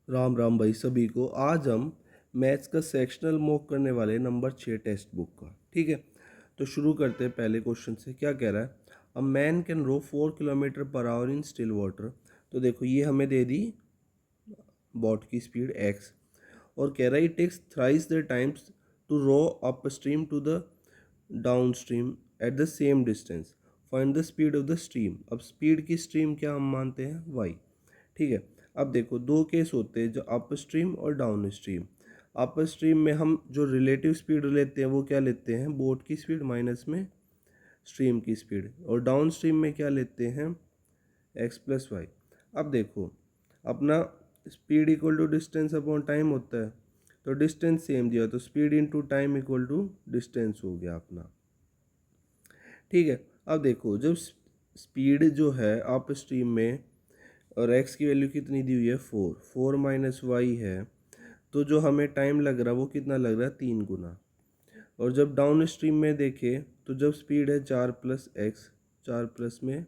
राम राम भाई सभी को। आज हम मैथ्स का सेक्शनल मॉक करने वाले नंबर 6 टेक्स्ट बुक का। ठीक है, तो शुरू करते हैं पहले क्वेश्चन से। क्या कह रहा है? A man can row 4 kilometre per hour in still water. तो देखो ये हमें दे दी बोट की स्पीड x, और कह रहा है it takes thrice the times to row up stream to the down stream at the same distance. Find the speed of the stream. अब स्पीड की स्ट्रीम क्या हम मानते हैं? y। ठीक है, अब देखो दो केस होते हैं, जो अप स्ट्रीम और डाउन स्ट्रीम। अप स्ट्रीम में हम जो रिलेटिव स्पीड लेते हैं वो क्या लेते हैं? बोट की स्पीड माइनस में स्ट्रीम की स्पीड। और डाउन स्ट्रीम में क्या लेते हैं? X plus Y. अब देखो अपना speed equal to distance upon time होता है, तो डिस्टेंस सेम दिया तो speed into time equal to distance हो गया अपना। ठीक है, अब देखो जब स्पीड जो है अप स्ट्रीम में और x की वैल्यू कितनी दी हुई है? 4 माइनस वाई है, तो जो हमें टाइम लग रहा है वो कितना लग रहा है? 3 गुना। और जब डाउन स्ट्रीम में देखें तो जब स्पीड है 4 प्लस एक्स, 4 प्लस में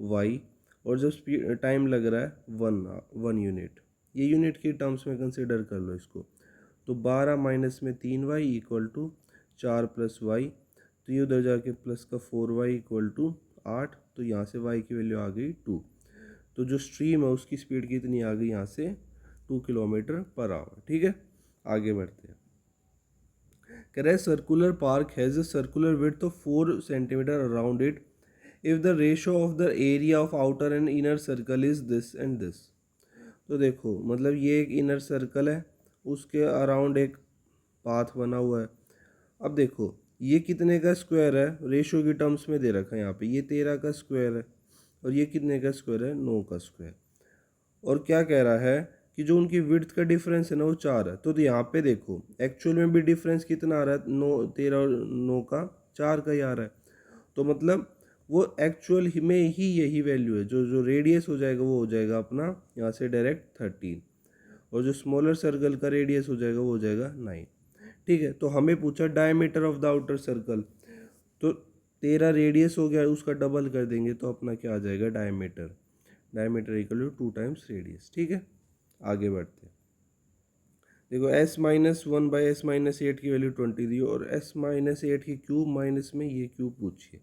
वाई, और जब स्पीड टाइम लग रहा है 1 यूनिट, ये यूनिट की टर्म्स में कंसिडर कर लो इसको। तो 12 माइनस में 3 Y equal to 4 plus Y, तो ये उधर जाके प्लस का 4 वाई इक्वल टू 8, तो यहाँ से वाई की वैल्यू आ गई 2। तो जो स्ट्रीम है उसकी स्पीड कितनी आ गई यहाँ से? 2 किलोमीटर पर आवर। ठीक है, आगे बढ़ते हैं। कह रहा है circular park has a circular width of 4 centimetre around it if the ratio of the area of outer and inner circle is this and this. तो देखो मतलब ये एक इनर सर्कल है, उसके अराउंड एक पाथ बना हुआ है। अब देखो ये कितने का स्क्वायर है? रेशो की टर्म्स में दे रखा है यहाँ पे, ये 13 का स्क्वायर है, और ये कितने का स्क्वायर है? 9 का स्क्वायर। और क्या कह रहा है कि जो उनकी विड्थ का डिफरेंस है ना वो 4 है। तो यहाँ पे देखो एक्चुअल में भी डिफरेंस कितना आ रहा है? 9, 13 और 9 का 4 का ही आ रहा है। तो मतलब वो एक्चुअल में ही यही वैल्यू है। जो जो रेडियस हो जाएगा वो हो जाएगा अपना यहाँ से डायरेक्ट 13, और जो स्मॉलर सर्कल का रेडियस हो जाएगा वो हो जाएगा 9। ठीक है, तो हमें पूछा diameter of the outer circle, तो 13 रेडियस हो गया, उसका डबल कर देंगे तो अपना क्या आ जाएगा? Diameter. Diameter equal to 2 times radius. ठीक है, आगे बढ़ते हैं। देखो s-1/s-8 की वैल्यू 20 दी, और s-8 की क्यूब माइनस में ये क्यूब पूछिए।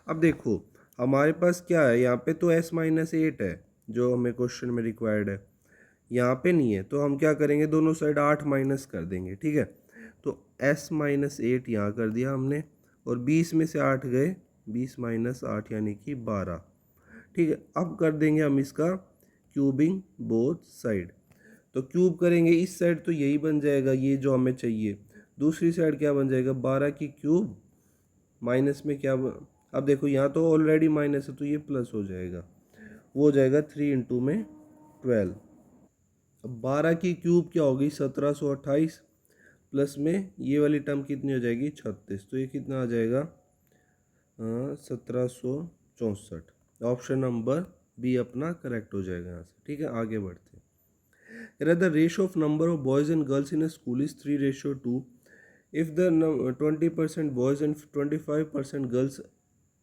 अब देखो हमारे पास क्या है यहाँ पे? तो s-8 है जो हमें क्वेश्चन में रिक्वायर्ड है, यहाँ पे नहीं है। तो हम क्या करेंगे? दोनों साइड 8 माइनस कर देंगे। ठीक है, तो s-8 यहाँ कर दिया हमने, और 20 में से 8 गए, 20 माइनस 8 यानी कि 12। ठीक है, अब कर देंगे हम इसका क्यूबिंग बोथ साइड। तो क्यूब करेंगे इस साइड तो यही बन जाएगा ये जो हमें चाहिए। दूसरी साइड क्या बन जाएगा? 12 की क्यूब माइनस में क्या अब देखो यहाँ तो ऑलरेडी माइनस है तो ये प्लस हो जाएगा, वो हो जाएगा 3 इंटू में 12। अब 12 की क्यूब क्या होगी? 1728, प्लस में ये वाली टर्म कितनी हो जाएगी? 36, तो ये कितना आ जाएगा? 1764। ऑप्शन नंबर बी अपना करेक्ट हो जाएगा यहाँ से। ठीक है, आगे बढ़ते हैं। The ratio of number of boys and girls in a school is 3:2. If the 20% boys and 25% girls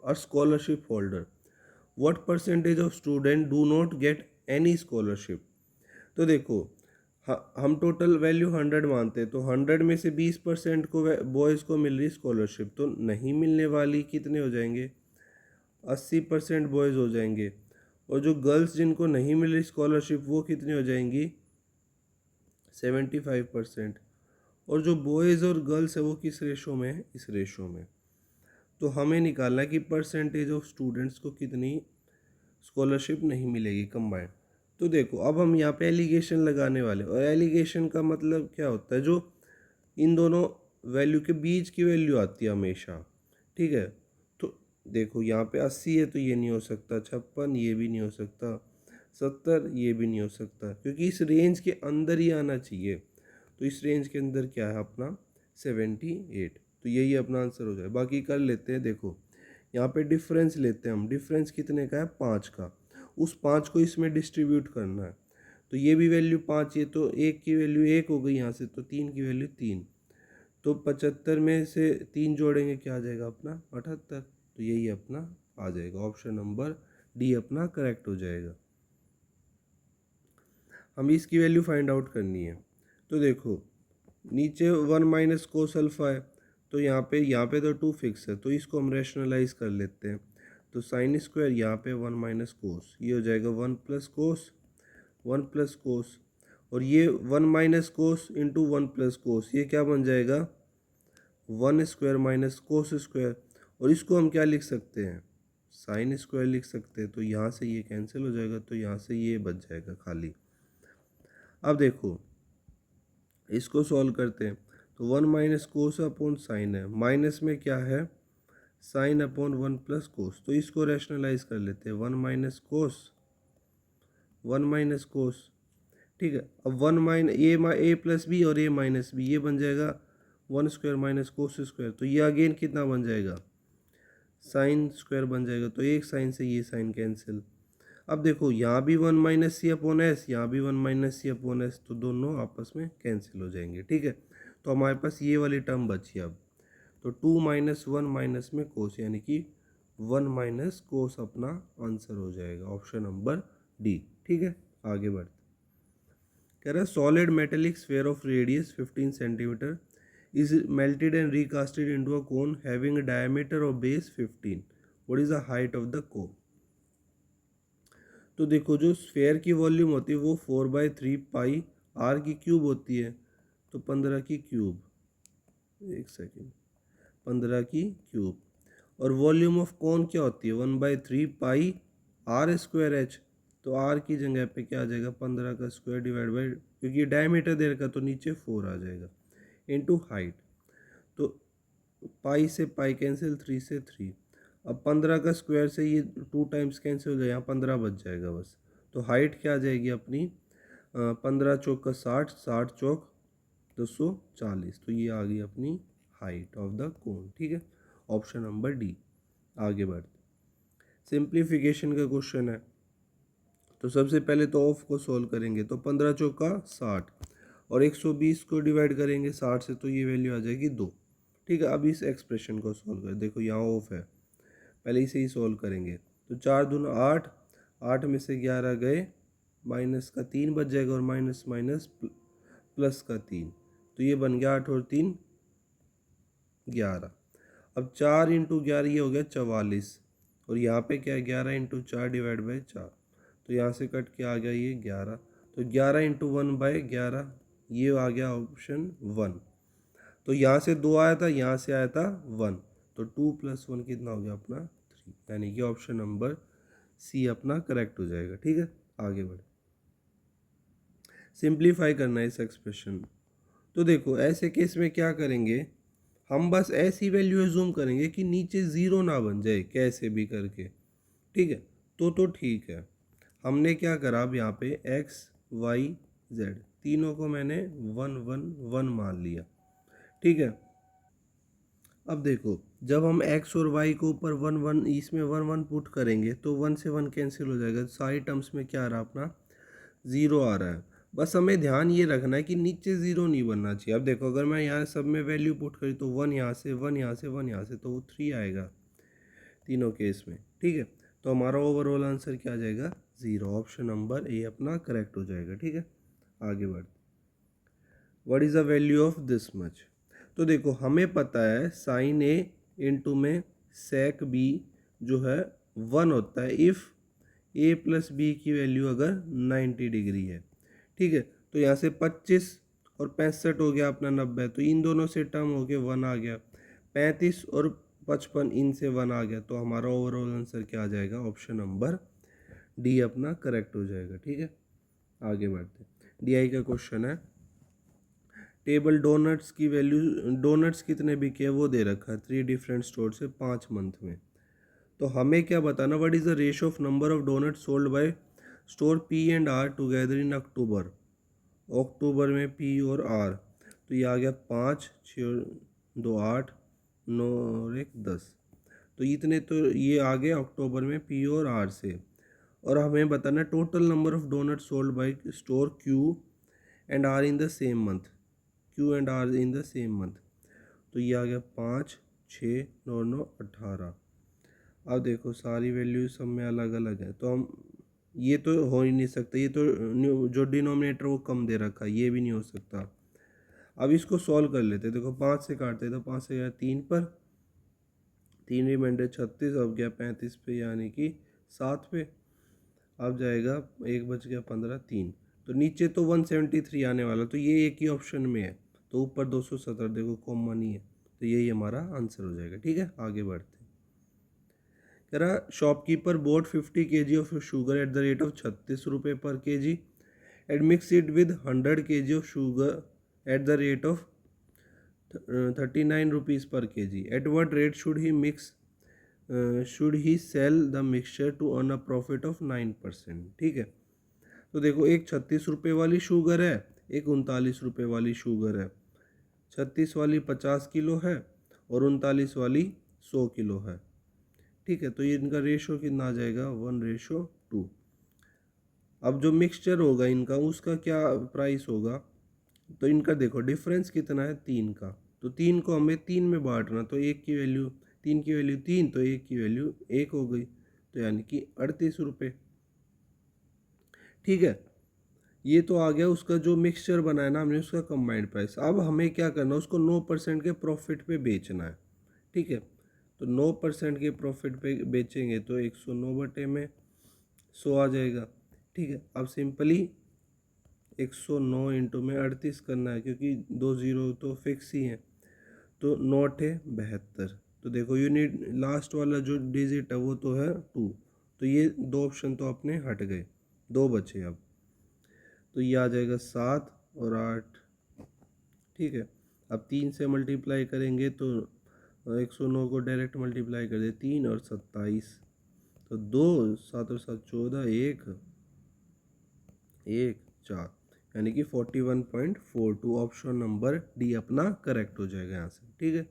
are scholarship holder, what percentage of students do not get any scholarship? तो देखो हम टोटल वैल्यू 100 मानते हैं, तो 100 में से 20% को boys को मिल रही स्कॉलरशिप, तो नहीं मिलने वाली कितने हो जाएंगे? 80% बॉयज़ हो जाएंगे। और जो गर्ल्स जिनको नहीं मिल रही स्कॉलरशिप वो कितनी हो जाएंगी? 75%। और जो बॉयज़ और गर्ल्स है वो किस रेशो में है? इस रेशो में। तो हमें निकालना है कि परसेंटेज ऑफ स्टूडेंट्स को कितनी स्कॉलरशिप नहीं मिलेगी कंबाइंड। तो देखो अब हम यहाँ पे एलिगेशन लगाने वाले, और एलिगेशन का मतलब क्या होता है? जो इन दोनों वैल्यू के बीच की वैल्यू आती है हमेशा। ठीक है, तो देखो यहाँ पे 80 है तो ये नहीं हो सकता, 56 ये भी नहीं हो सकता, 70 ये भी नहीं हो सकता, क्योंकि इस रेंज के अंदर ही आना चाहिए। तो इस रेंज के अंदर क्या है अपना? 78। तो यही अपना आंसर हो जाए। बाकी कर लेते हैं। देखो यहाँ पे डिफरेंस लेते हैं हम। डिफरेंस कितने का है? 5 का। उस 5 को इसमें डिस्ट्रीब्यूट करना है, तो ये भी वैल्यू 5, ये तो 1 की वैल्यू 1 हो गई यहाँ से, तो 3 की वैल्यू 3। तो 75 में से 3 जोड़ेंगे क्या आ जाएगा अपना? 78। तो यही अपना आ जाएगा। ऑप्शन नंबर डी अपना करेक्ट हो जाएगा। हमें इसकी वैल्यू फाइंड आउट करनी है। तो देखो नीचे 1 माइनस कोस अल्फ़ा है, तो यहाँ पे तो 2 फिक्स है, तो इसको हम रैशनलाइज कर लेते हैं। तो साइन स्क्वायर यहाँ पे 1 माइनस कोस, ये हो जाएगा 1 प्लस कोस, 1 प्लस कोस, और ये 1 minus cos into 1 plus cos, ये क्या बन जाएगा 1 स्क्वायर माइनस कोस स्क्वायर। और इसको हम क्या लिख सकते हैं, साइन स्क्वायर लिख सकते हैं। तो यहाँ से ये कैंसिल हो जाएगा, तो यहाँ से ये बच जाएगा खाली। अब देखो इसको सॉल्व करते हैं। तो 1 माइनस कोस अपॉन साइन है, माइनस में क्या है साइन अपॉन 1 प्लस कोस, तो इसको रैशनलाइज कर लेते हैं। 1 माइनस कोस, 1 माइनस कोस, ठीक है। अब ए प्लस बी और ए माइनस बी, ये बन जाएगा 1 स्क्वायर माइनस कोस स्क्वायर। तो ये अगेन कितना बन जाएगा साइन स्क्वायर बन जाएगा। तो एक साइन से ये साइन कैंसिल। अब देखो यहाँ भी 1 माइनस सी अपॉन एस, यहाँ भी 1 माइनस सी अपॉन एस, तो दोनों आपस में कैंसिल हो जाएंगे, ठीक है। तो हमारे पास ये वाली टर्म बची अब। तो 2 माइनस 1 माइनस में कोस, यानी कि 1 माइनस कोस अपना आंसर हो जाएगा, ऑप्शन नंबर डी, ठीक है। आगे बढ़ते कह रहा है solid metallic sphere of radius 15 centimetre is melted and recasted into a cone having a diameter of base 15. What is the height of the cone? तो देखो जो स्फेयर की वॉल्यूम होती है वो 4/3 पाई आर की क्यूब होती है। तो 15 की क्यूब, एक सेकेंड, 15 की क्यूब। और वॉल्यूम ऑफ कौन क्या होती है 1/3 पाई आर स्क्वायर एच। तो आर की जगह पे क्या आ जाएगा 15 का स्क्वायर डिवाइड बाई, क्योंकि डायमीटर दे रखा तो नीचे 4 आ जाएगा, इनटू हाइट। तो पाई से पाई कैंसिल, 3 से 3। अब 15 का स्क्वायर से ये 2 टाइम्स कैंसिल हो जाए, यहाँ 15 बच जाएगा बस। तो हाइट क्या आ जाएगी अपनी 15 चौक का 60, 60 चौक 240। तो ये आ गई अपनी हाइट ऑफ द कोन, ठीक है। Option number D. आगे बढ़ते सिंप्लीफिकेशन का क्वेश्चन है। तो सबसे पहले तो ऑफ को सोल्व करेंगे। तो 15 चौका 60 और 120 को डिवाइड करेंगे 60 से, तो ये वैल्यू आ जाएगी 2, ठीक है। अब इस एक्सप्रेशन को सोल्व करें। देखो यहाँ ऑफ है, पहले इसे ही सोल्व करेंगे। तो 4 दूना 8, 8 में से 11 गए, माइनस का 3 बच जाएगा, और माइनस माइनस प्लस का 3, तो ये बन गया 8 और 3 11। अब 4 इंटू 11 ये हो गया 44, और यहाँ पे क्या है 11 इंटू 4 डिवाइड बाई 4, तो यहाँ से कट के आ गया ये 11। तो 11 इंटू 1 बाई 11, ये आ गया ऑप्शन 1। तो यहाँ से 2 आया था, यहाँ से आया था 1, तो 2 + 1 कितना हो गया अपना 3, यानी कि ऑप्शन नंबर सी अपना करेक्ट हो जाएगा, ठीक है। आगे बढ़े सिंप्लीफाई करना है इस एक्सप्रेशन। तो देखो ऐसे केस में क्या करेंगे, हम बस ऐसी वैल्यू एज्यूम करेंगे कि नीचे ज़ीरो ना बन जाए कैसे भी करके, ठीक है। तो ठीक है, हमने क्या करा, अब यहाँ पे एक्स वाई जेड तीनों को मैंने 1 1 1 मान लिया, ठीक है। अब देखो जब हम x और y को ऊपर 1 1 इसमें 1 1 पुट करेंगे तो 1 से 1 कैंसिल हो जाएगा, सारी टर्म्स में क्या आ रहा है अपना 0 आ रहा है। बस हमें ध्यान ये रखना है कि नीचे 0 नहीं बनना चाहिए। अब देखो अगर मैं यहाँ सब में वैल्यू पुट करी तो 1 यहाँ से 1 यहाँ से 1 यहाँ से, तो वो 3 आएगा तीनों केस में, ठीक है। तो हमारा ओवरऑल आंसर क्या आ जाएगा 0, ऑप्शन नंबर ए अपना करेक्ट हो जाएगा, ठीक है। आगे बढ़ते what is the value of this much. तो देखो हमें पता है साइन ए इंटू में सेक बी जो है 1 होता है इफ़ ए प्लस बी की वैल्यू अगर 90 डिग्री है, ठीक है। तो यहाँ से 25 और 65 हो गया अपना 90, तो इन दोनों से टर्म हो गया 1 आ गया, 35 और 55 इनसे 1 आ गया। तो हमारा ओवरऑल आंसर क्या आ जाएगा, ऑप्शन नंबर डी अपना करेक्ट हो जाएगा, ठीक है। आगे बढ़ते डी आई का क्वेश्चन है, टेबल डोनट्स की वैल्यू, डोनट्स कितने बिके वो दे रखा है 3 डिफरेंट स्टोर से 5 मंथ में। तो हमें क्या बताना, what is the ratio of number of donut sold by store P and R together in October. अक्टूबर में पी और आर, तो ये आ गया 5 6 2 8 9 और 1 10, तो इतने तो ये आ गए अक्टूबर में पी और आर से। और हमें बताना total number of donut sold by store Q and R in the same month, Q and R in the same month. तो ये आ गया 5 6 9 9 18। अब देखो सारी वैल्यू सब में अलग अलग है, तो हम ये तो हो ही नहीं सकता, ये तो जो डिनोमिनेटर वो कम दे रखा है, ये भी नहीं हो सकता। अब इसको सॉल्व कर लेते, देखो 5 से काटते तो 5 से गया 3 पर, 3 रिमाइंडर 36, अब गया 35 पे यानी कि 7 पे। अब जाएगा 1 बच गया 15, 3। तो नीचे तो 173 आने वाला, तो ये एक ही ऑप्शन में है। तो ऊपर 270 देखो कॉमन ही है, तो यही हमारा आंसर हो जाएगा। ठीक है, आगे बढ़ते हैं। कह रहा shopkeeper bought 50 kg of sugar at the rate of 36 रुपये per kg and mix it with 100 kg of sugar at the rate of 39 rupees per kg। At what rate should he sell the mixture to earn a profit of 9%। ठीक है, तो देखो एक 36 रुपये वाली sugar है, एक 39 रुपये वाली शुगर है। 36 वाली 50 किलो है और 39 वाली 100 किलो है। ठीक है, तो ये इनका रेशो कितना आ जाएगा, 1:2। अब जो मिक्सचर होगा इनका उसका क्या प्राइस होगा, तो इनका देखो डिफरेंस कितना है, 3 का। तो 3 को हमें 3 में बांटना, तो एक की वैल्यू 3 की वैल्यू 3, तो एक की वैल्यू 1 हो गई, तो यानी कि 38 रुपये। ठीक है, ये तो आ गया उसका जो मिक्सचर बनाया ना हमने, उसका कंबाइंड प्राइस। अब हमें क्या करना है, उसको 9% के प्रॉफिट पे बेचना है। ठीक है, तो 9% के प्रॉफिट पे बेचेंगे तो 109 बटे में 100 आ जाएगा। ठीक है, अब सिंपली 109 इंटू में 38 करना है, क्योंकि 2 जीरो तो फिक्स ही हैं। तो 9×8 = 72। तो देखो यूनिट लास्ट वाला जो डिजिट है वो तो है 2, तो ये 2 ऑप्शन तो अपने हट गए, 2 बचे अब। तो ये आ जाएगा 7 और 8। ठीक है, अब 3 से मल्टीप्लाई करेंगे तो 109 को डायरेक्ट मल्टीप्लाई कर दे, 3 और 27, तो 2, 7 और 7 14, 1 1 4, यानी कि 41.42। ऑप्शन नंबर डी अपना करेक्ट हो जाएगा यहाँ से। ठीक है,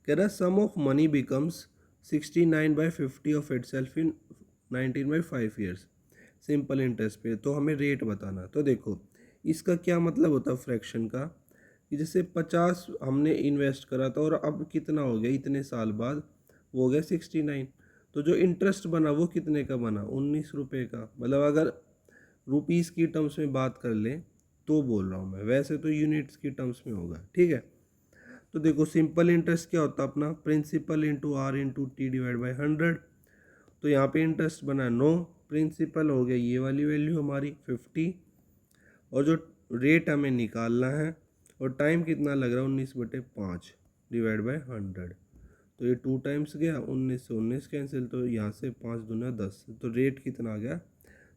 कह रहा sum of money becomes 69/50 of itself in 19/5 years simple interest पे। तो हमें रेट बताना। तो देखो इसका क्या मतलब होता है फ्रैक्शन का, कि जैसे 50 हमने इन्वेस्ट करा था और अब कितना हो गया इतने साल बाद, वो हो गया 69। तो जो इंटरेस्ट बना वो कितने का बना, 19 रुपये का। मतलब अगर रुपीज़ की टर्म्स में बात कर लें तो बोल रहा हूँ मैं, वैसे तो यूनिट्स की टर्म्स में होगा। ठीक है, तो देखो सिंपल इंटरेस्ट क्या होता है अपना, principal into R into T divide by 100। तो यहाँ पे इंटरेस्ट बना 9, प्रिंसिपल हो गया ये वाली वैल्यू हमारी 50, और जो रेट हमें निकालना है और टाइम कितना लग रहा है 19/5 डिवाइड बाई 100। तो ये 2 टाइम्स गया, 19 से 19 कैंसिल, तो यहाँ से 5 दूना 10, तो रेट कितना आ गया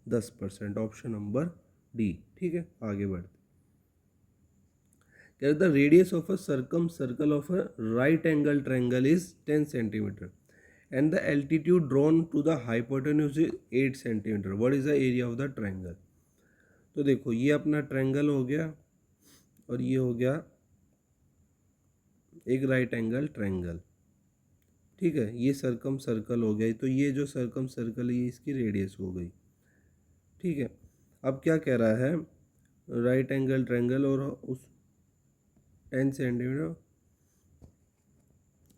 10%। Option number D. ठीक है, आगे बढ़ते। The radius of a circum circle of a right angle triangle is 10 centimetre and the altitude drawn to the hypotenuse is 8 centimetre. What is the area of the triangle. तो देखो ये अपना triangle हो गया और ये हो गया एक राइट एंगल ट्रायंगल। ठीक है, ये सर्कम सर्कल हो गया, तो ये जो सर्कम सर्कल है ये इसकी रेडियस हो गई। ठीक है, अब क्या कह रहा है, राइट एंगल ट्रायंगल और उस 10 सेंटीमीटर।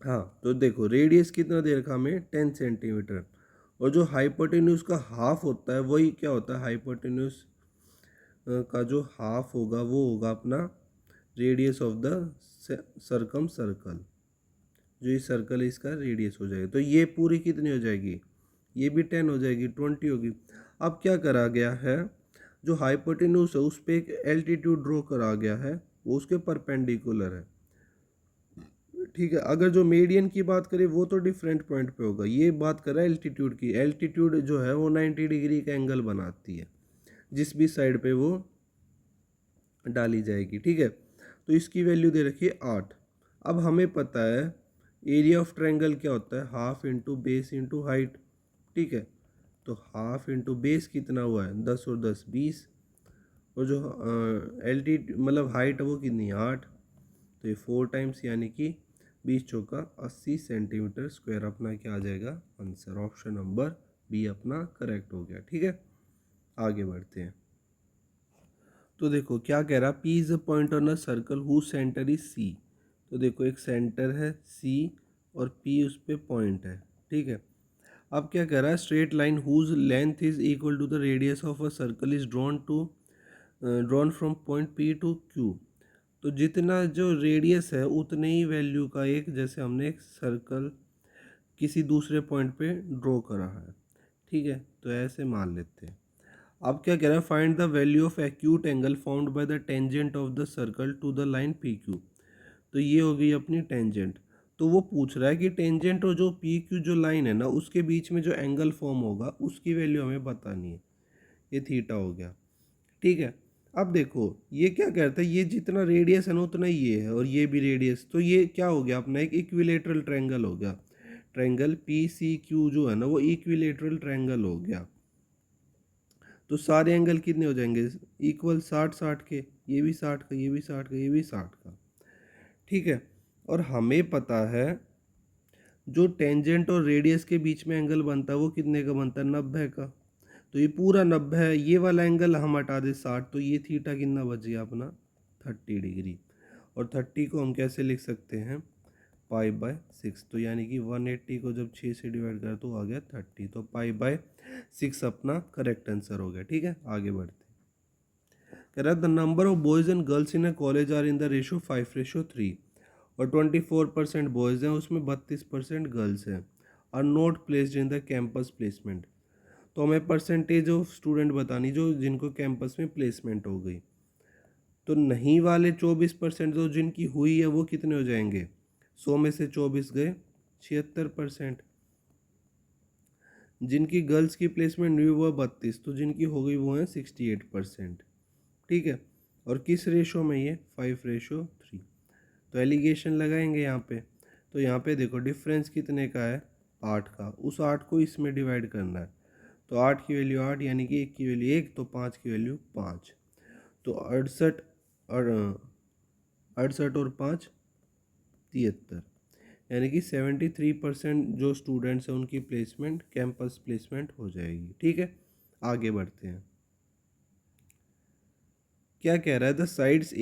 हाँ, तो देखो रेडियस कितना दे रखा हमें 10 सेंटीमीटर, और जो हाइपोटेन्यूज का हाफ होता है वही क्या होता है, हाइपोटेन्यूज का जो हाफ होगा वो होगा अपना radius of the circum circle. जो ये सर्कल है इसका रेडियस हो जाएगा। तो ये पूरी कितनी हो जाएगी, ये भी 10 हो जाएगी, 20 होगी। अब क्या करा गया है, जो हाइपोटेन्यूज है उस पर एक एल्टीट्यूड ड्रॉ करा गया है, वो उसके परपेंडिकुलर है। ठीक है, अगर जो मीडियन की बात करें वो तो डिफरेंट पॉइंट पे होगा, ये बात कर रहा है एल्टीट्यूड की। एल्टीट्यूड जो है वो 90 डिग्री का एंगल बनाती है जिस भी साइड पे वो डाली जाएगी। ठीक है, तो इसकी वैल्यू दे रखी है 8। अब हमें पता है एरिया ऑफ ट्रायंगल क्या होता है, half into base into height. ठीक है, तो हाफ इंटू बेस कितना हुआ है 10 और 10 20, और जो एल्टीट्यूड मतलब हाइट है वो कितनी है 8, तो ये 4 टाइम्स यानी कि 20 चौका 80 सेंटीमीटर स्क्वायर अपना क्या आ जाएगा आंसर। ऑप्शन नंबर बी अपना करेक्ट हो गया। ठीक है, आगे बढ़ते हैं। तो देखो क्या कह रहा, P is a point on a circle who centre is C. तो देखो एक सेंटर है सी और पी उस पर पॉइंट है। ठीक है, अब क्या कह रहा है, straight line whose length is equal to the radius of a circle is drawn from point P to Q. तो जितना जो रेडियस है उतने ही वैल्यू का एक, जैसे हमने एक सर्कल किसी दूसरे पॉइंट पे ड्रॉ करा है, ठीक है, तो ऐसे मान लेते हैं। अब क्या कह रहा है, find the value of acute angle found by the tangent of the circle to the line P Q. तो ये हो गई अपनी टेंजेंट। तो वो पूछ रहा है कि टेंजेंट और जो पी क्यू जो लाइन है ना, उसके बीच में जो एंगल फॉर्म होगा उसकी वैल्यू हमें बतानी है। ये थीटा हो गया, ठीक है। अब देखो ये क्या कहता है, ये जितना रेडियस है ना उतना ये है, और ये भी रेडियस, तो ये क्या हो गया अपना एक इक्विलेटरल ट्रायंगल हो गया। ट्रायंगल पी सी क्यू जो है ना वो इक्विलेटरल ट्रायंगल हो गया। तो सारे एंगल कितने हो जाएंगे, इक्वल 60-60 के, ये भी 60 का, ये भी 60 का, ये भी 60 का, ठीक है। और हमें पता है जो टेंजेंट और रेडियस के बीच में एंगल बनता है वो कितने का बनता है, 90 का। तो ये पूरा 90 है, ये वाला एंगल हम हटा दे 60, तो ये थीटा कितना बच गया अपना, 30 डिग्री। और 30 को हम कैसे लिख सकते हैं, पाई/6। तो यानी कि 180 को जब 6 से डिवाइड कर तो आ गया 30, तो पाई/6 अपना करेक्ट आंसर हो गया, ठीक है। आगे बढ़ते कह रहा है the number of boys and girls in a college are in the ratio 5:3, और 24% बॉयज़ हैं उसमें 32% गर्ल्स हैं, are not placed in the campus placement. तो हमें परसेंटेज ऑफ स्टूडेंट बतानी जो जिनको कैंपस में प्लेसमेंट हो गई। तो नहीं वाले 24%, तो जिनकी हुई है वो कितने हो जाएंगे, 100 में से 24 गए 76%। जिनकी गर्ल्स की प्लेसमेंट हुई वो 32, तो जिनकी हो गई वो है 68%, ठीक है। और किस रेशो में, ये 5:3। तो एलिगेशन लगाएंगे यहाँ पे। तो यहाँ पे देखो डिफरेंस कितने का है, 8 का। उस 8 को इसमें डिवाइड करना है। तो 8 की वैल्यू 8, यानी कि 1 की वैल्यू 1, तो 5 की वैल्यू 5। तो 68 और 5 73, यानी कि 73% जो स्टूडेंट्स हैं उनकी प्लेसमेंट कैंपस प्लेसमेंट हो जाएगी, ठीक है। आगे बढ़ते हैं। क्या कह रहा है, the sides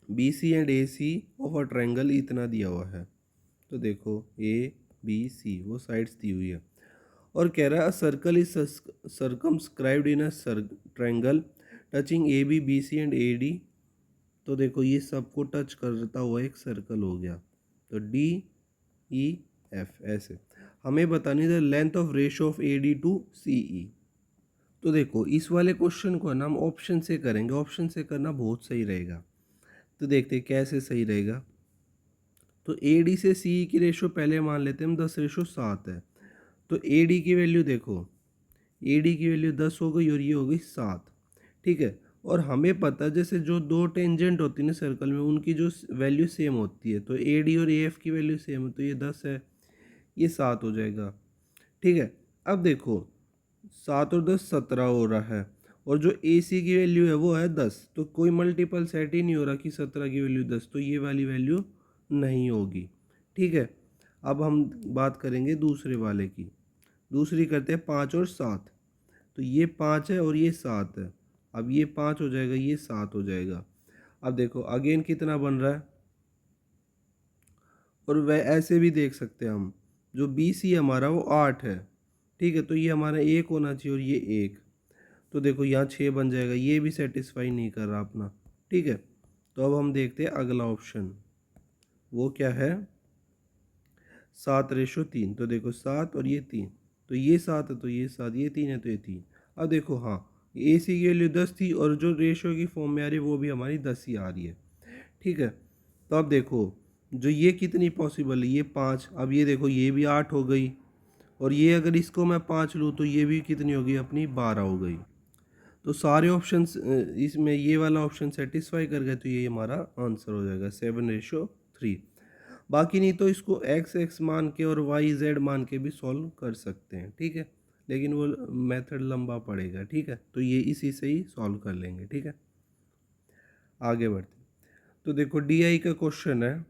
B C and A C of a triangle इतना दिया हुआ है। तो देखो ए बी सी वो साइड्स दी हुई है, और कह रहा है circle is circumscribed in a triangle touching A B C and A D. तो देखो ये सबको टच करता हुआ एक सर्कल हो गया। तो डी ई एफ ऐसे हमें बतानी the length of ratio of A D to C E. तो देखो इस वाले क्वेश्चन को ना हम ऑप्शन से करेंगे, ऑप्शन से करना बहुत सही रहेगा। तो देखते हैं कैसे सही रहेगा। तो ए डी से सी ई की रेशो पहले मान लेते हैं हम 10:7 है। तो ए डी की वैल्यू देखो, ए डी की वैल्यू 10 हो गई और ये हो गई 7, ठीक है। और हमें पता है जैसे जो दो टेंजेंट होती है ना सर्कल में उनकी जो वैल्यू सेम होती है, तो ए डी और ए एफ की वैल्यू सेम है, तो ये 10 है, ये 7 हो जाएगा, ठीक है। अब देखो 7 और 10 17 हो रहा है, और जो ए सी की वैल्यू है वो है 10, तो कोई मल्टीपल सेट ही नहीं हो रहा कि 17 की वैल्यू 10, तो ये वाली वैल्यू नहीं होगी, ठीक है। अब हम बात करेंगे दूसरे वाले की। दूसरी करते हैं 5 और 7। तो ये 5 है और ये 7 है। अब ये 5 हो जाएगा, ये 7 हो जाएगा। अब देखो अगेन कितना बन रहा है, और वह ऐसे भी देख सकते हैं हम, जो बी सी हमारा वो 8 है, ठीक है। तो ये हमारा 1 होना चाहिए और ये 1, तो देखो यहाँ 6 बन जाएगा, ये भी सेटिस्फाई नहीं कर रहा अपना, ठीक है। तो अब हम देखते हैं अगला ऑप्शन, वो क्या है, 7:3। तो देखो 7 और ये 3, तो ये 7 है तो ये 7, ये 3 है तो ये 3। अब देखो हाँ, ए सी की वैल्यू 10 थी और जो रेशो की फॉर्म में आ रही है वो भी हमारी 10 ही आ रही है, ठीक है। तो अब देखो जो ये कितनी पॉसिबल है, ये 5। अब ये देखो ये भी 8 हो गई, और ये अगर इसको मैं 5 लूँ तो ये भी कितनी होगी अपनी 12 हो गई। तो सारे ऑप्शंस इसमें ये वाला ऑप्शन सेटिस्फाई कर गए, तो ये हमारा आंसर हो जाएगा 7:3। बाकी नहीं तो इसको एक्स एक्स मान के और वाई जेड मान के भी सॉल्व कर सकते हैं, ठीक है, लेकिन वो मेथड लंबा पड़ेगा, ठीक है। तो ये इसी से ही सॉल्व कर लेंगे, ठीक है। आगे बढ़ते तो देखो डी आई का क्वेश्चन है,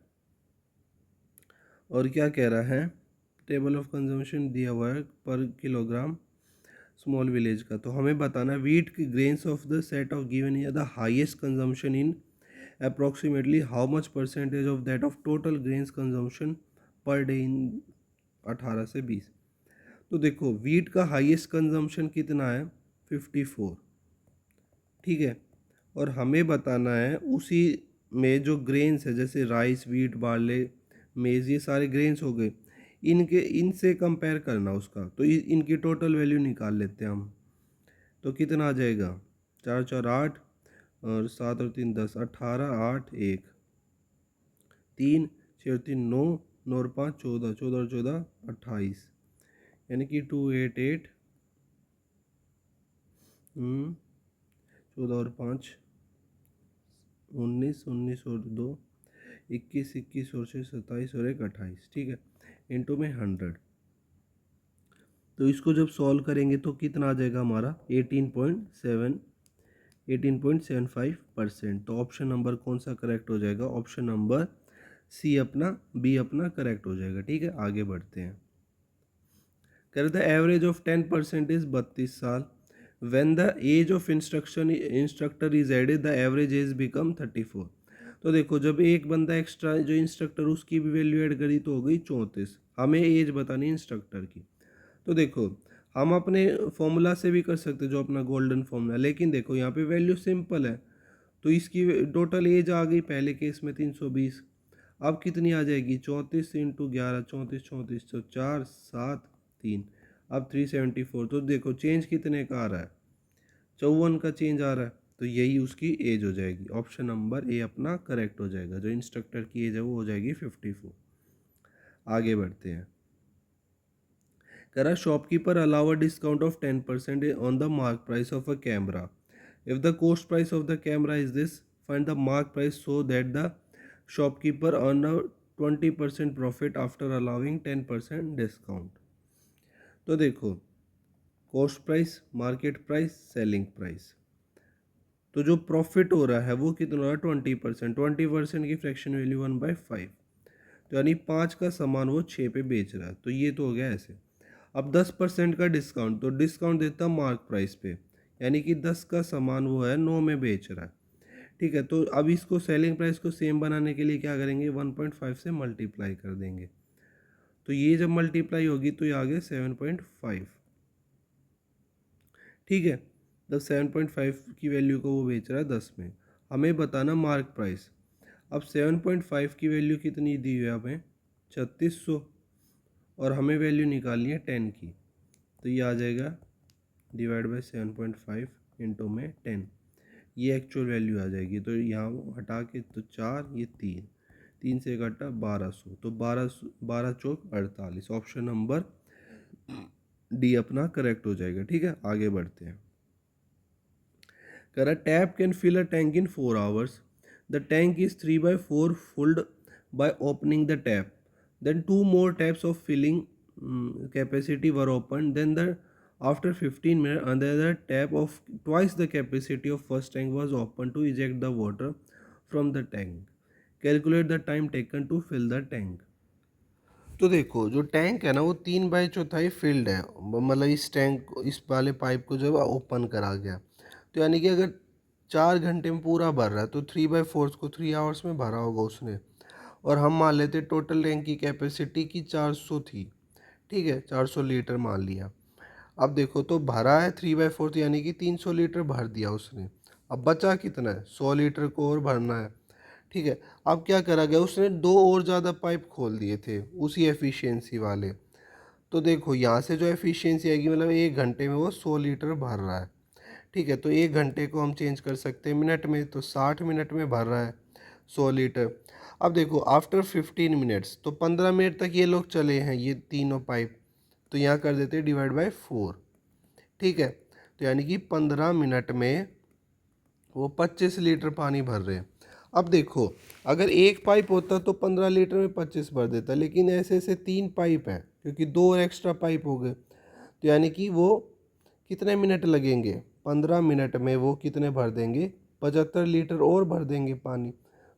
और क्या कह रहा है, टेबल ऑफ कंजम्पशन दिया हुआ है पर किलोग्राम स्मॉल विलेज का। तो हमें बताना वीट की grains of the set of given year the highest consumption in approximately how much percentage of that of total grains consumption per day in 18 से 20। तो देखो वीट का हाईएस्ट कंजम्पशन कितना है 54, ठीक है। और हमें बताना है उसी में जो ग्रेन्स है जैसे राइस, वीट, बार्ले, मेज़, ये सारे ग्रेन्स हो गए, इनके इनसे कंपेयर करना उसका। तो इनकी टोटल वैल्यू निकाल लेते हैं हम। तो कितना आ जाएगा, 4 4 8 और 7 और 3 10, 18 8 1 3 6 और 3 9 9 और 5 14, 14 और 14 28, यानी कि 288, 14 और 5 19, 19 और 2 21, 21 और 6 27 और 1 28, ठीक है, इंटू में 100। तो इसको जब सॉल्व करेंगे तो कितना आ जाएगा हमारा 18.75%। तो ऑप्शन नंबर कौन सा करेक्ट हो जाएगा, ऑप्शन नंबर सी अपना, बी अपना करेक्ट हो जाएगा, ठीक है। आगे बढ़ते हैं। कह रहे थे एवरेज ऑफ 10% इज 32 साल। When the age of instructor is added the average age become 34। तो देखो जब एक बंदा एक्स्ट्रा जो इंस्ट्रक्टर उसकी भी वैल्यू ऐड करी तो हो गई 34। हमें एज बतानी इंस्ट्रक्टर की। तो देखो हम अपने फॉर्मूला से भी कर सकते जो अपना गोल्डन फॉर्मूला, लेकिन देखो यहाँ पे वैल्यू सिंपल है। तो इसकी टोटल एज आ गई पहले केस में 320। अब कितनी आ जाएगी 34 इंटू 11, 34 34 तो 4 7 3, अब 374। तो देखो चेंज कितने का आ रहा है, 54 का चेंज आ रहा है। तो यही उसकी एज हो जाएगी। ऑप्शन नंबर ए अपना करेक्ट हो जाएगा। जो इंस्ट्रक्टर की एज है वो हो जाएगी 54। आगे बढ़ते हैं। करा shopkeeper allow a discount of 10% on the mark price of a camera. If the cost price of the camera is this, find the mark price so that the shopkeeper earn a 20% profit after allowing 10% discount. तो देखो cost price, market price, selling price. तो जो profit हो रहा है वो कितना हो रहा है 20%। 20% की फ्रैक्शन वैल्यू 1/5, तो यानी 5 का सामान वो 6 पे बेच रहा है। तो ये तो हो गया ऐसे। अब 10% का डिस्काउंट, तो डिस्काउंट देता मार्क प्राइस पे, यानी कि 10 का सामान वो है 9 में बेच रहा है, ठीक है। तो अब इसको सेलिंग प्राइस को सेम बनाने के लिए क्या करेंगे 1.5 से मल्टीप्लाई कर देंगे। तो ये जब मल्टीप्लाई होगी तो ये आ गया 7.5, ठीक है। जब 7.5 की वैल्यू को वो बेच रहा है 10 में। हमें बताना मार्क प्राइस। अब 7.5 की वैल्यू कितनी दी हुई है हमें 3600, और हमें वैल्यू निकालनी है 10 की। तो ये आ जाएगा डिवाइड बाई 7.5 इंटू में 10, ये एक्चुअल वैल्यू आ जाएगी। तो यहाँ हटा के तो 4, ये 3, 3 से घटा 1200, तो 12 चौक 48। ऑप्शन नंबर डी अपना करेक्ट हो जाएगा, ठीक है। आगे बढ़ते हैं। करा tap can fill a tank in 4 hours. The tank is 3/4 filled by opening the tap. Then 2 more taps of filling capacity were opened. Then after 15 minutes another tap of twice the capacity of first tank was opened to eject the water from the tank. Calculate the time taken to fill the tank. तो देखो जो tank है ना वो 3/4 field है, मतलब इस tank इस वाले पाइप को जब ओपन करा गया तो यानी कि अगर 4 घंटे में पूरा भर रहा है तो 3/4 को 3 आवर्स में भरा होगा उसने। और हम मान लेते टोटल टैंक की कैपेसिटी की 400 थी, ठीक है, 400 लीटर मान लिया। अब देखो तो भरा है 3/4 यानी कि 300 लीटर भर दिया उसने। अब बचा कितना है 100 लीटर को और भरना है, ठीक है। अब क्या करा गया उसने 2 और ज़्यादा पाइप खोल दिए थे उसी एफिशिएंसी वाले। तो देखो यहाँ से जो एफिशिएंसी आएगी मतलब 1 घंटे में वो 100 लीटर भर रहा है, ठीक है। तो 1 घंटे को हम चेंज कर सकते हैं मिनट में, तो 60 मिनट में भर रहा है 100 लीटर। अब देखो आफ्टर 15 मिनट्स, तो 15 मिनट तक ये लोग चले हैं ये तीनों पाइप, तो यहाँ कर देते हैं डिवाइड बाय 4, ठीक है। तो यानी कि 15 मिनट में वो 25 लीटर पानी भर रहे हैं। अब देखो अगर एक पाइप होता तो 15 लीटर में 25 भर देता, लेकिन ऐसे ऐसे 3 पाइप हैं क्योंकि 2 एक्स्ट्रा पाइप हो गए। तो यानी कि वो कितने मिनट लगेंगे 15 मिनट में वो कितने भर देंगे 75 लीटर और भर देंगे पानी।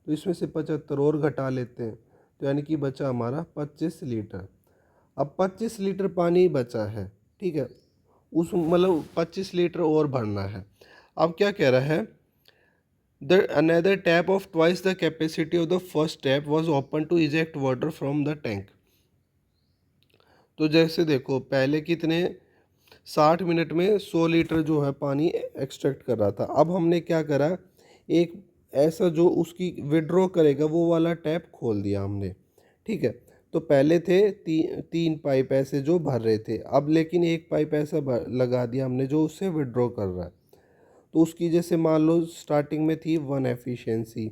तो इसमें से 75 और घटा लेते हैं, तो यानी कि बचा हमारा 25 लीटर। अब 25 लीटर पानी बचा है, ठीक है, उस मतलब 25 लीटर और भरना है। अब क्या कह रहा है the another tap of twice the capacity of the first tap was open to eject water from the tank. तो जैसे देखो पहले कितने 60 मिनट में 100 लीटर जो है पानी एक्सट्रैक्ट कर रहा था। अब हमने क्या करा, एक ऐसा जो उसकी विड्रॉ करेगा वो वाला टैप खोल दिया हमने, ठीक है। तो पहले थे 3 पाइप ऐसे जो भर रहे थे, अब लेकिन एक पाइप ऐसा लगा दिया हमने जो उससे विड्रॉ कर रहा है। तो उसकी जैसे मान लो स्टार्टिंग में थी 1 एफिशिएंसी,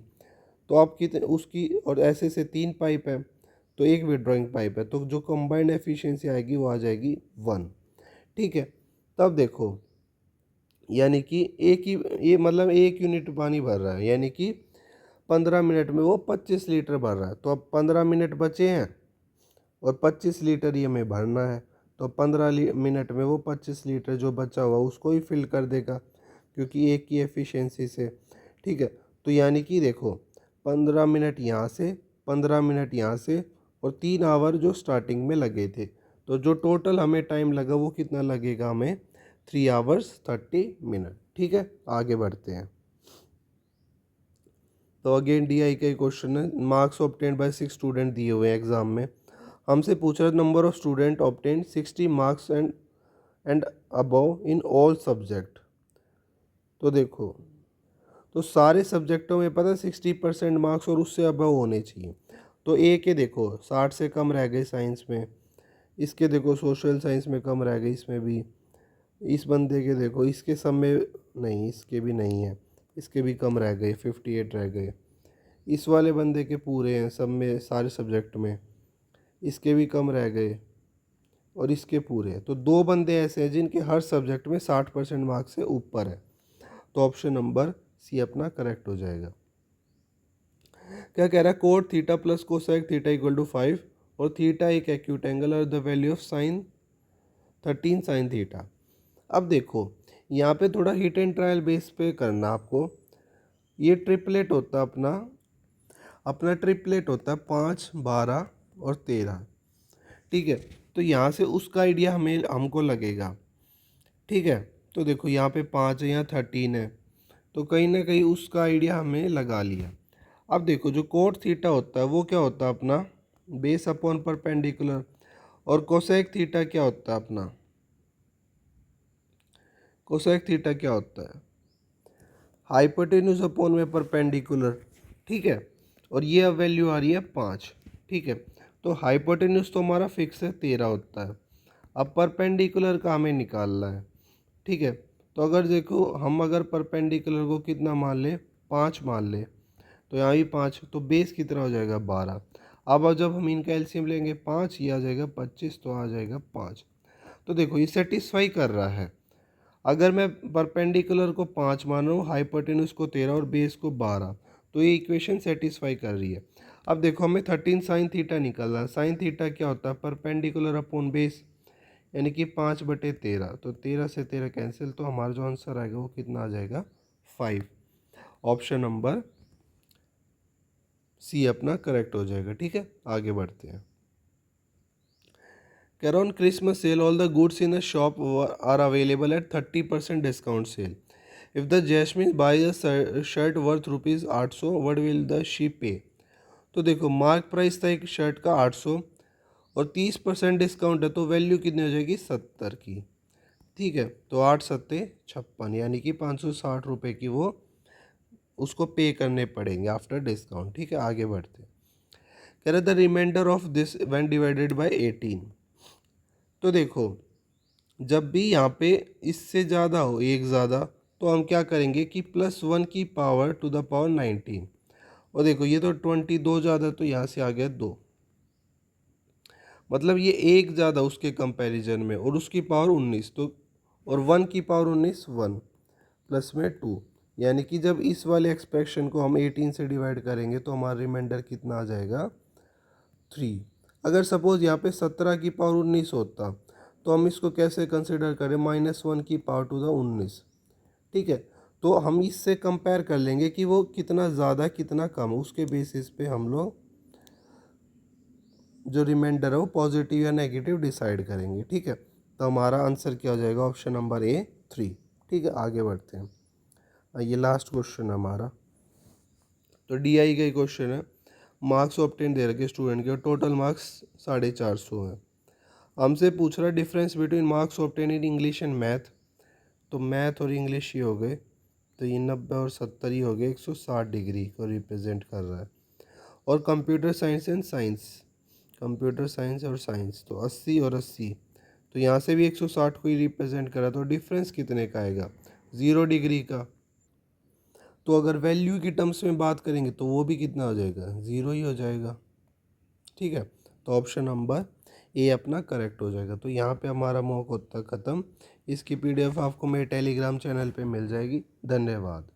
तो आप कितने उसकी, और ऐसे से 3 पाइप है तो एक विड्रॉइंग पाइप है, तो जो कंबाइंड एफिशिएंसी आएगी वो आ जाएगी 1, ठीक है। तब देखो यानी कि एक ही, ये मतलब 1 यूनिट पानी भर रहा है, यानी कि 15 मिनट में वो 25 लीटर भर रहा है। तो अब 15 मिनट बचे हैं और 25 लीटर ये हमें भरना है, तो 15 मिनट में वो 25 लीटर जो बचा हुआ उसको ही फिल कर देगा, क्योंकि एक की एफिशिएंसी से, ठीक है। तो यानी कि देखो 15 मिनट यहाँ से, 15 मिनट यहाँ से, और 3 आवर जो स्टार्टिंग में लगे थे, तो जो टोटल हमें टाइम लगा वो कितना लगेगा हमें, 3 आवर्स 30 मिनट, ठीक है। आगे बढ़ते हैं। तो अगेन DI का क्वेश्चन है, मार्क्स ऑब्टेन्ड बाय 6 स्टूडेंट दिए हुए हैं एग्जाम में। हमसे पूछ रहा है number of student obtained 60 marks and above in all subject. तो देखो, तो सारे सब्जेक्टों में पता है 60% मार्क्स और उससे अबव होने चाहिए। तो ए के देखो 60 से कम रह गए साइंस में, इसके देखो सोशल साइंस में कम रह गई, इसमें भी, इस बंदे के देखो इसके सब में नहीं, इसके भी नहीं है, इसके भी कम रह गए, 58 रह गए। इस वाले बंदे के पूरे हैं सब में, सारे सब्जेक्ट में, इसके भी कम रह गए और इसके पूरे हैं। तो 2 बंदे ऐसे हैं जिनके हर सब्जेक्ट में 60% मार्क्स से ऊपर है। तो ऑप्शन नंबर सी अपना करेक्ट हो जाएगा। क्या कह रहा है, cot theta plus cosec theta equal to 5 और थीटा एक एक्यूट एंगल और the value of sine 13 sine theta. अब देखो यहाँ पे थोड़ा हिट एंड ट्रायल बेस पे करना आपको। ये ट्रिपलेट होता है अपना अपना ट्रिपलेट होता है 5, 12 और 13, ठीक है। तो यहाँ से उसका आइडिया हमको लगेगा, ठीक है। तो देखो यहाँ पे 5 है, यहाँ 13 है, तो कहीं ना कहीं उसका आइडिया हमें लगा लिया। अब देखो जो कोट थीटा होता है वो क्या होता है अपना, बेस अपॉन परपेंडिकुलर, और कोसेक थीटा क्या होता है अपना, कोसेक थीटा क्या होता है, हाइपोटेन्यूज अपॉन में परपेंडिकुलर, ठीक है। और ये अब वैल्यू आ रही है 5, ठीक है। तो हाइपोटेन्यूज तो हमारा फिक्स है 13 होता है, अब परपेंडिकुलर का हमें निकालना है, ठीक है। तो अगर देखो हम अगर परपेंडिकुलर को कितना मान ले, 5 मान ले, तो यहाँ भी 5, तो बेस कितना हो जाएगा 12। अब जब हम इनका एलसीएम लेंगे 5, ये आ जाएगा 25, तो आ जाएगा 5। तो देखो ये सेटिस्फाई कर रहा है। अगर मैं परपेंडिकुलर को 5 मान रहा हूँ, हाइपोटेन्यूज को 13 और बेस को 12, तो ये इक्वेशन सेटिस्फाई कर रही है। अब देखो हमें 13 साइन थीटा निकलना है। साइन थीटा क्या होता है, परपेंडिकुलर अपॉन बेस, यानी कि 5/13, तो 13 से 13 कैंसिल, तो हमारा जो आंसर आएगा वो कितना आ जाएगा, 5। ऑप्शन नंबर सी अपना करेक्ट हो जाएगा, ठीक है। आगे बढ़ते हैं। Around Christmas sale, all the goods in the shop are available at 30% discount sale. If the Jasmine buys a shirt worth rupees 800, what will the she pay? तो देखो मार्क प्राइस था एक शर्ट का 800 और 30% डिस्काउंट है, तो value कितनी हो जाएगी 70 की, ठीक है। तो 8 सत्ते 56, यानी कि 560 रुपये की वो उसको पे करने पड़ेंगे आफ्टर डिस्काउंट, ठीक है। आगे बढ़ते, कह रहे the remainder of this when divided by 18। तो देखो जब भी यहाँ पे इससे ज़्यादा हो, एक ज़्यादा, तो हम क्या करेंगे कि +1 की पावर टू द पावर 19। और देखो ये तो 22 ज़्यादा, तो यहाँ से आ गया 2, मतलब ये एक ज़्यादा उसके कंपैरिजन में, और उसकी पावर 19, तो और 1 की पावर 19, 1 प्लस में 2, यानी कि जब इस वाले एक्सप्रेशन को हम 18 से डिवाइड करेंगे तो हमारा रिमाइंडर कितना आ जाएगा, 3। अगर सपोज यहाँ पे 17 की पावर 19 होता, तो हम इसको कैसे कंसिडर करें, -1 की पावर टू द 19, ठीक है। तो हम इससे कंपेयर कर लेंगे कि वो कितना ज़्यादा कितना कम, उसके बेसिस पे हम लोग जो रिमाइंडर है वो पॉजिटिव या नेगेटिव डिसाइड करेंगे, ठीक है। तो हमारा आंसर क्या हो जाएगा, ऑप्शन नंबर ए 3, ठीक है। आगे बढ़ते हैं। ये लास्ट क्वेश्चन है हमारा। तो DI का क्वेश्चन है, मार्क्स ऑब्टेन दे रखे स्टूडेंट के, टोटल मार्क्स 450 है। हमसे पूछ रहा है difference between marks obtain in English and math. तो मैथ और इंग्लिश ही हो गए, तो ये 90 और 70 ही हो गए, 160 डिग्री को रिप्रेजेंट कर रहा है। और computer science and science, computer science और साइंस तो 80 और 80, तो यहाँ से भी 160 को ही रिप्रेजेंट करा, तो डिफरेंस कितने का आएगा, 0 डिग्री का। तो अगर वैल्यू की टर्म्स में बात करेंगे तो वो भी कितना हो जाएगा, 0 ही हो जाएगा। ठीक है, तो ऑप्शन नंबर ए अपना करेक्ट हो जाएगा। तो यहाँ पे हमारा मॉक होता है ख़त्म। इसकी पीडीएफ आपको मेरे टेलीग्राम चैनल पे मिल जाएगी। धन्यवाद।